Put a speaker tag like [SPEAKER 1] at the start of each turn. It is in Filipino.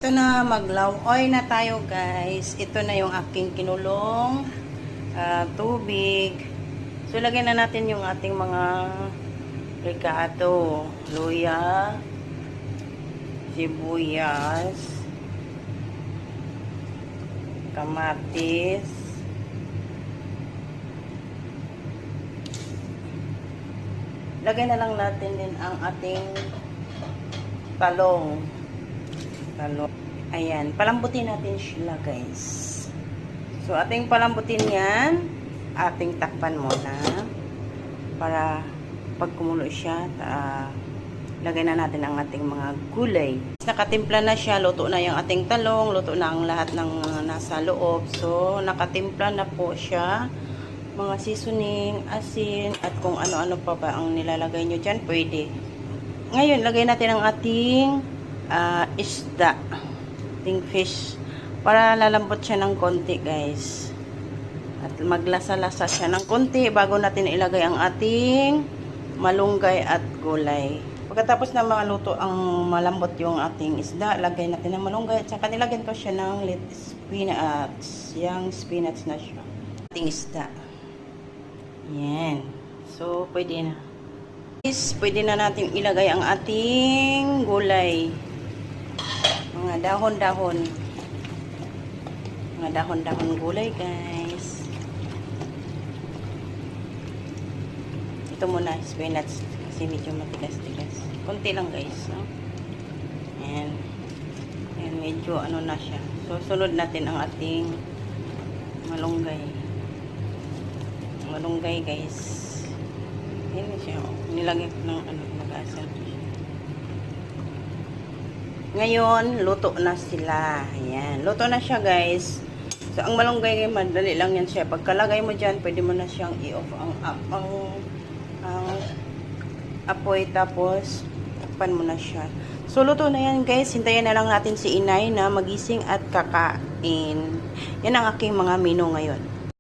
[SPEAKER 1] Ito na, maglawoy na tayo guys. Ito na yung aking kinulong tubig. So, lagyan na natin yung ating mga ricado, luya, sibuyas, kamatis, lagyan na lang natin din ang ating talong. Ayan, palambutin natin sila guys. So, ating palambutin yan. Ating takpan muna. Para pag kumulo siya, lagay na natin ang ating mga gulay. Nakatimpla na siya, luto na yung ating talong, luto na ang lahat ng nasa loob. So, nakatimpla na po siya. Mga seasoning, asin, at kung ano-ano pa ba ang nilalagay nyo dyan, pwede. Ngayon, lagay natin ang ating isda, ating fish, para lalambot siya ng konti guys, at maglasa-lasa siya ng konti bago natin ilagay ang ating malunggay at gulay. Pagkatapos na maluto ang malambot yung ating isda, lagay natin ang malunggay at saka nilagyan ko siya ng spinach, yung spinach na siya, ating isda. Yan, so pwede na. Pwede na natin ilagay ang ating gulay. Mga dahon-dahon. Mga dahon-dahon gulay, guys. Ito muna, spinach. Kasi medyo matigas-tigas. Kunti lang, guys. No? Ayan. Ayan, medyo ano na siya. So, sunod natin ang ating malunggay. Malunggay, guys. Ayan siya. Nilagay ko ng ano, nag-asal ko siya. Ngayon, luto na sila. Ayan. Luto na siya, guys. So, ang malunggay, madali lang yan siya. Pagkalagay mo dyan, pwede mo na siyang i-off ang apoy. Tapos, takpan mo na siya. So, luto na yan, guys. Hintayin na lang natin si inay na magising at kakain. Yan ang aking mga menu ngayon.